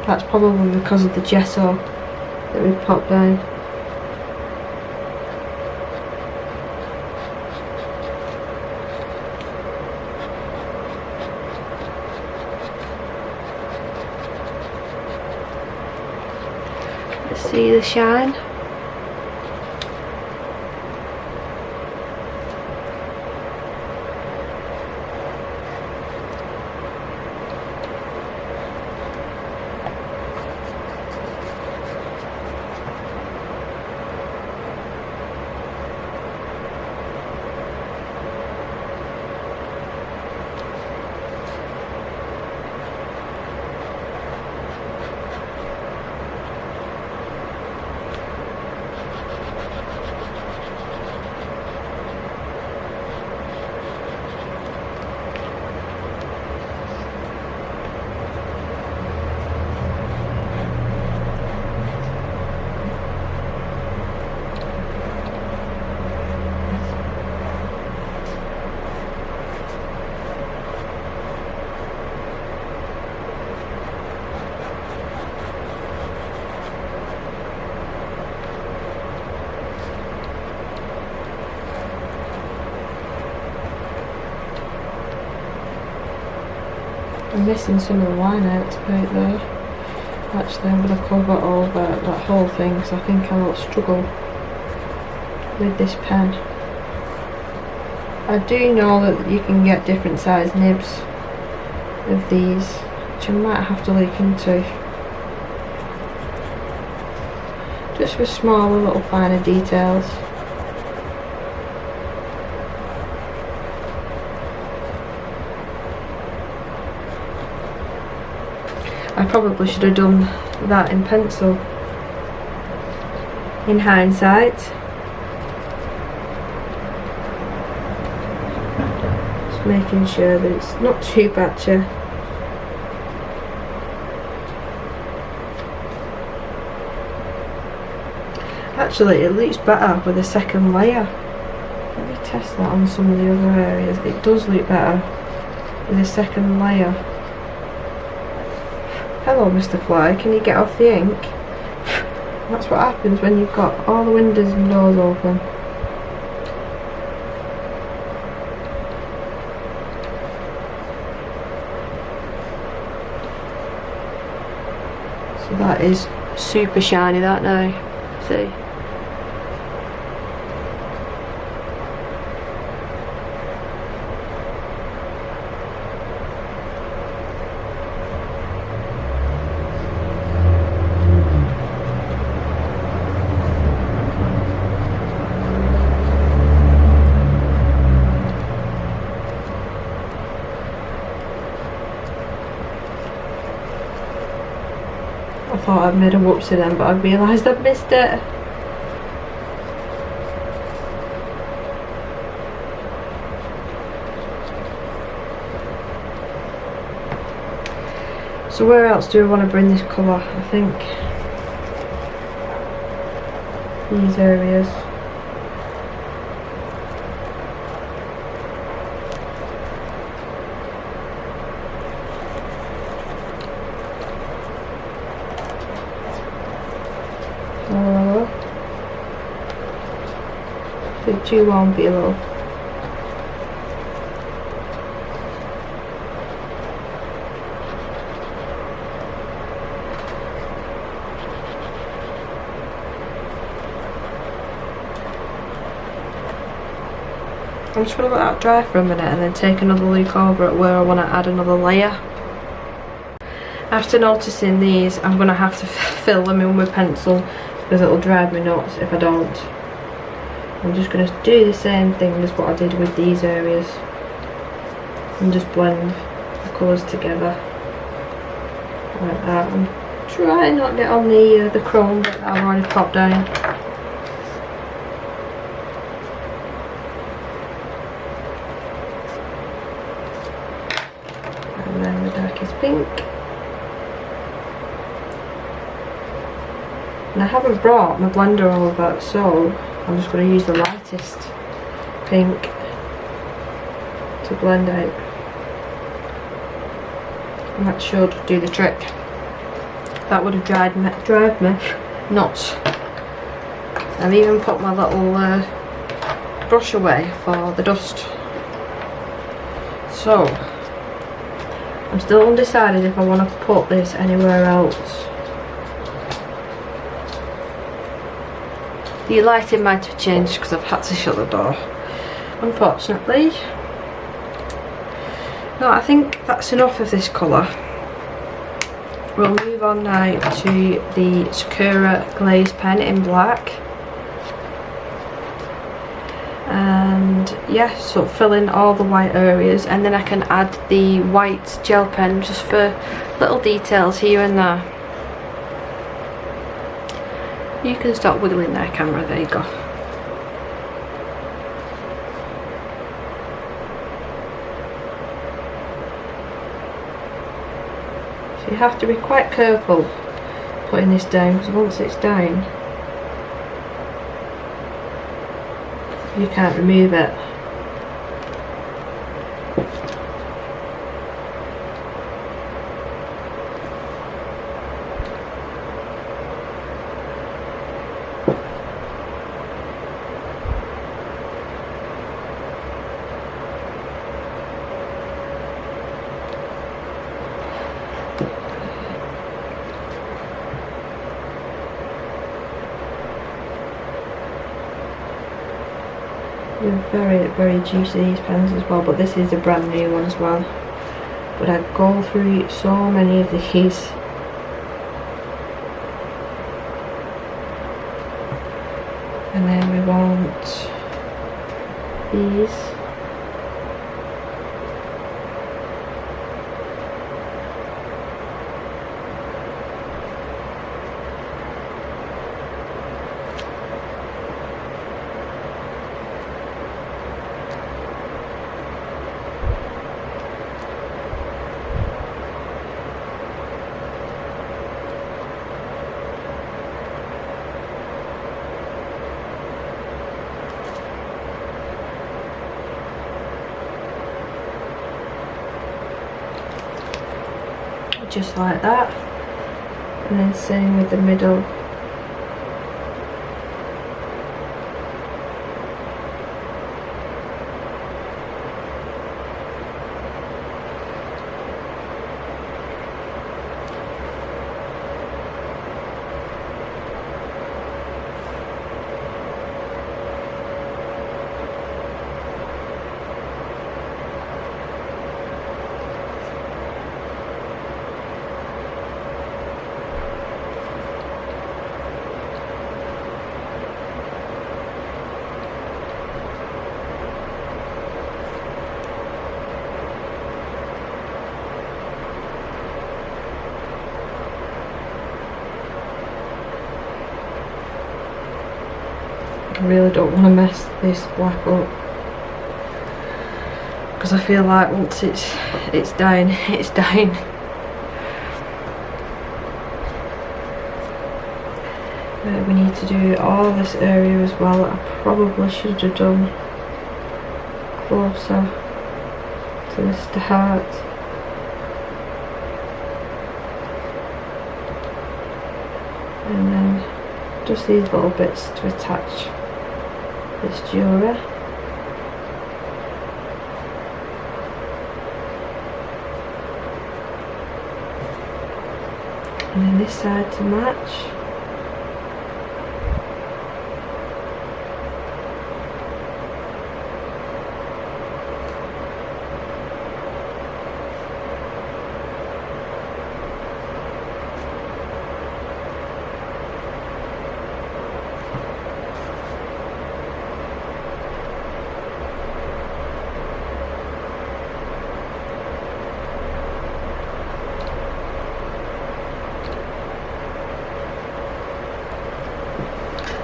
That's probably because of the gesso that we've popped down. see the shine. I'm missing some of the line out to paint there. Actually, I'm going to cover over that whole thing because I think I will struggle with this pen. I do know that you can get different size nibs of these, which I might have to look into. Just for smaller little finer details. I probably should have done that in pencil in hindsight. Just making sure that it's not too patchy. Actually, it looks better with a second layer. Let me test that on some of the other areas. It does look better with a second layer. Hello Mr. Fly, can you get off the ink? That's what happens when you've got all the windows and doors open. So that is super shiny that now, see? I thought I'd made a whoopsie then, but I realised I'd missed it. So where else do I want to bring this colour? I think these areas. Too warm below. I'm just going to let that dry for a minute and then take another look over at where I want to add another layer. After noticing these, I'm going to have to fill them in with pencil because it'll drive me nuts if I don't. I'm just going to do the same thing as what I did with these areas and just blend the colours together like that. I'm trying not to get on the chrome that I've already popped down. And then the darkest pink. And I haven't brought my blender over, so I'm just going to use the lightest pink to blend out, and that should do the trick. That would have drive me nuts. I've even put my little brush away for the dust. So I'm still undecided if I want to put this anywhere else. The lighting might have changed because I've had to shut the door, unfortunately. No, I think that's enough of this colour. We'll move on now to the Sakura glaze pen in black. And yeah, so fill in all the white areas, and then I can add the white gel pen just for little details here and there. You can stop wiggling there, camera, there you go. So you have to be quite careful putting this down, because once it's down you can't remove it. They're very juicy, these pens as well, but this is a brand new one as well. But I go through so many of these. And then we want these. Just like that, and then same with the middle. I really don't want to mess this black up, because I feel like once it's down, it's down. We need to do all this area as well. I probably should have done closer to the start. And then just these little bits to attach this jewellery. And then this side to match.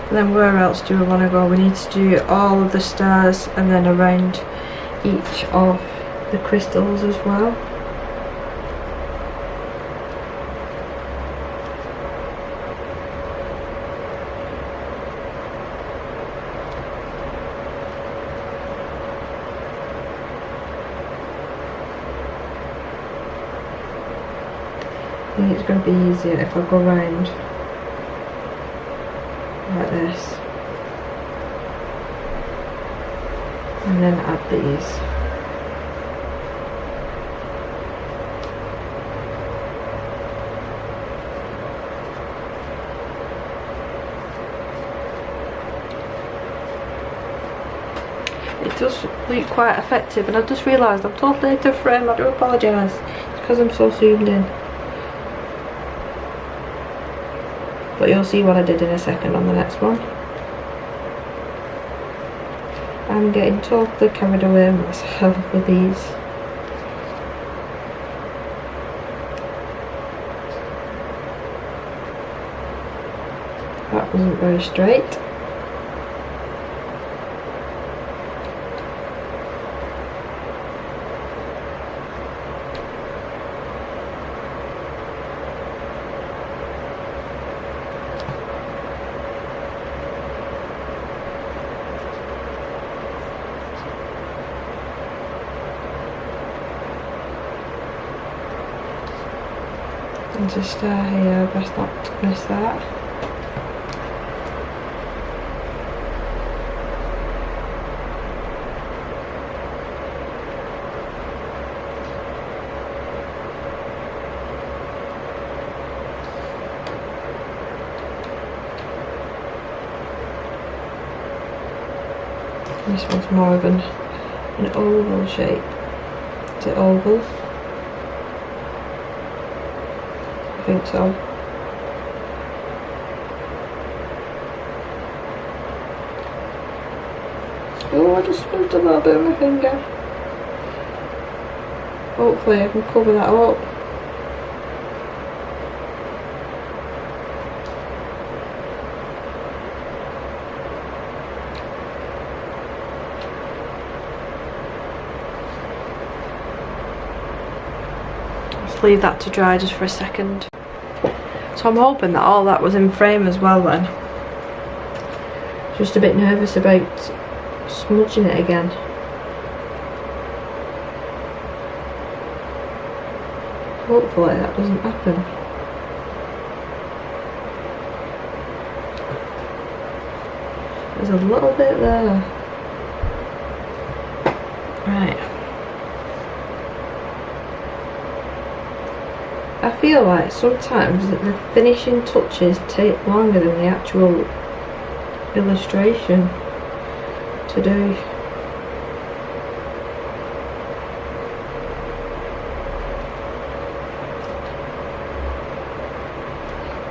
And then where else do we want to go? We need to do all of the stars and then around each of the crystals as well. I think it's going to be easier if I go around like this and then add these. it does look quite effective, and I just realised I'm totally out of frame. I do apologise. It's because I'm so zoomed in. But you'll see what I did in a second on the next one. I'm getting totally carried away myself with these. That wasn't very straight. And just here, best not to miss that. This one's more of an oval shape. Is it oval? I think so. Oh, I just squeezed a little bit of my finger. Hopefully I can cover that up. Let's leave that to dry just for a second. So I'm hoping that all that was in frame as well then. Just a bit nervous about smudging it again. Hopefully that doesn't happen. There's a little bit there. Right. I feel like sometimes that the finishing touches take longer than the actual illustration to do.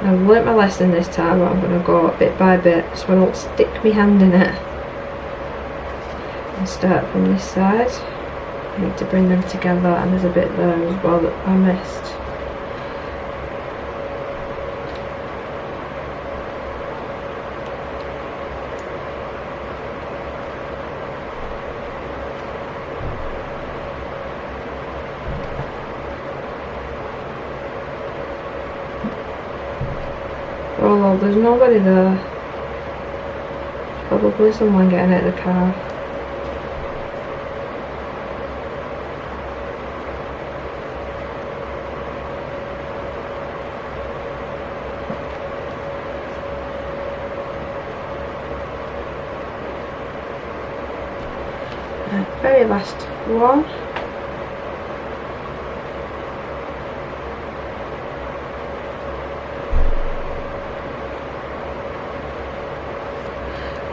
I've learnt my lesson this time, but I'm going to go bit by bit so I don't stick my hand in it. And start from this side. I need to bring them together, and there's a bit there as well that I missed. Oh well, there's nobody there. Probably someone getting out of the car. Very last one.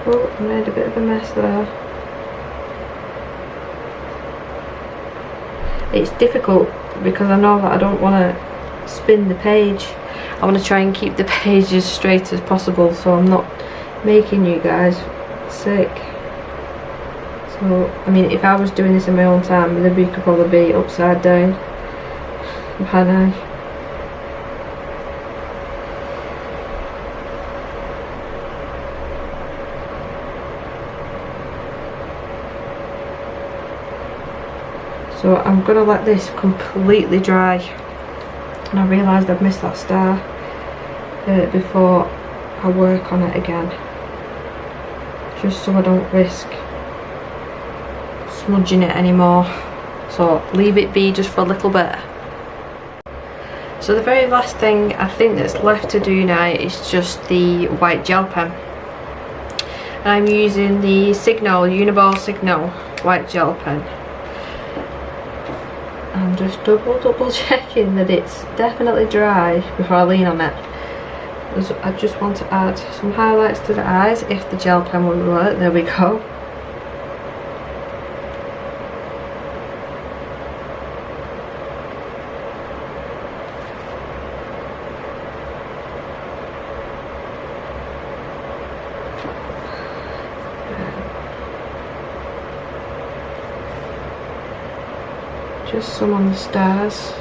Oh, I made a bit of a mess there. It's difficult because I know that I don't want to spin the page. I want to try and keep the page as straight as possible so I'm not making you guys sick. So, I mean, if I was doing this in my own time, the book could probably be upside down by now. So I'm going to let this completely dry. And I realised I've missed that star before I work on it again. Just so I don't risk smudging it anymore. So leave it be just for a little bit. So the very last thing I think that's left to do now is just the white gel pen. I'm using the Signal, Uniball Signal white gel pen. I'm just double checking that it's definitely dry before I lean on it. I just want to add some highlights to the eyes if the gel pen will work. There we go. just some on the stairs,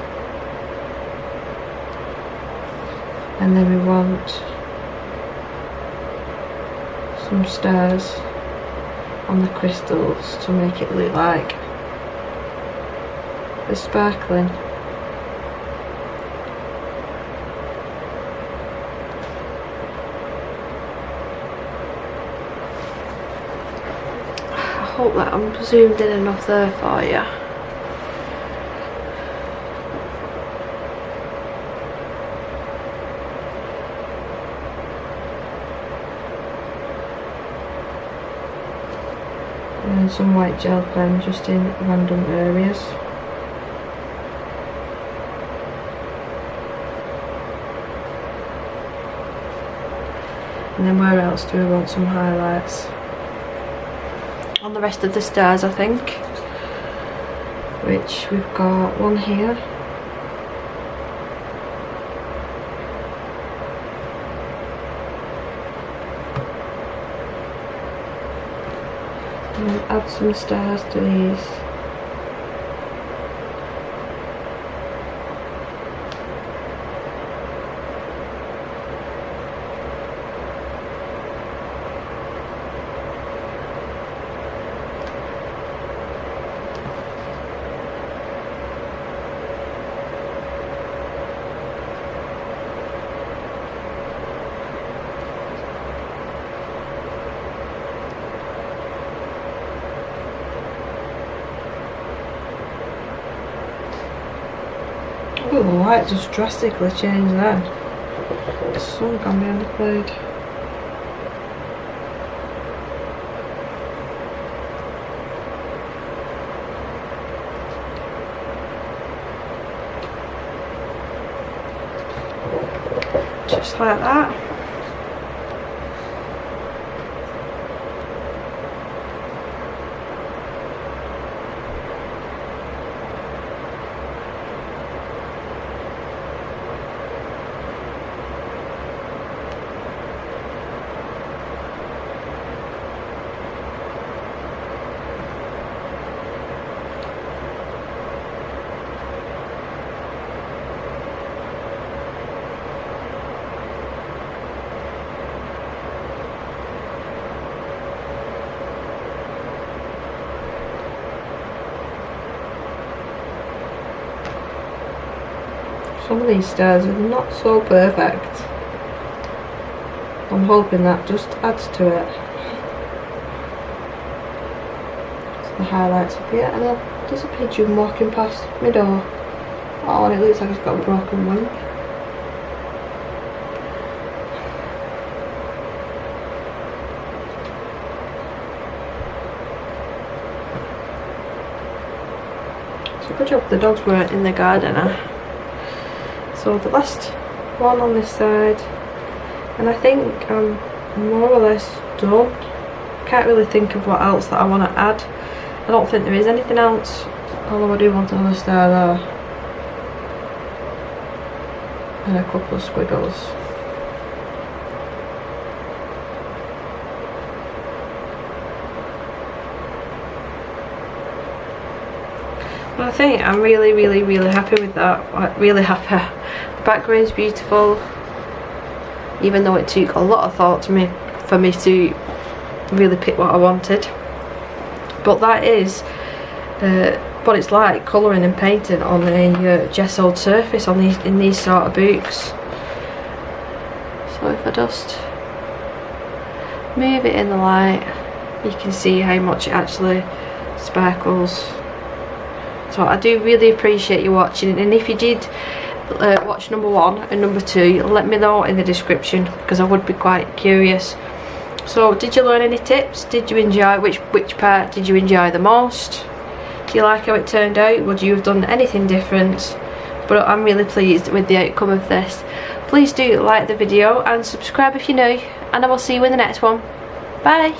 and then we want some stairs on the crystals to make it look like they're sparkling. I hope that I'm zoomed in enough there for you. And then some white gel pen just in random areas. And then where else do we want some highlights? On the rest of the stairs, I think, which we've got one here, and then add some stars to these. Oh, the light just drastically changed there. The sun gone behind the cloud. Just like that. Some of these stairs are not so perfect. I'm hoping that just adds to it. So the highlights up here, and then there's a pigeon walking past my door. Oh, and it looks like it's got a broken wing. So good job the dogs weren't in the garden. So the last one on this side, and I think I'm more or less done. Can't really think of what else that I want to add. I don't think there is anything else, although I do want another star there. And a couple of squiggles. But I think I'm really happy with that. Like, really happy. The background's beautiful, even though it took a lot of thought for me to really pick what I wanted. But that is what it's like colouring and painting on a gessoed surface in these sort of books. So if I just move it in the light, you can see how much it actually sparkles. So I do really appreciate you watching, and if you did watch number 1 and number 2, let me know in the description, because I would be quite curious. So did you learn any tips? Did you enjoy, which part did you enjoy the most? Do you like how it turned out? Would you have done anything different? But I'm really pleased with the outcome of this. Please do like the video and subscribe if you're new, and I will see you in the next one. Bye.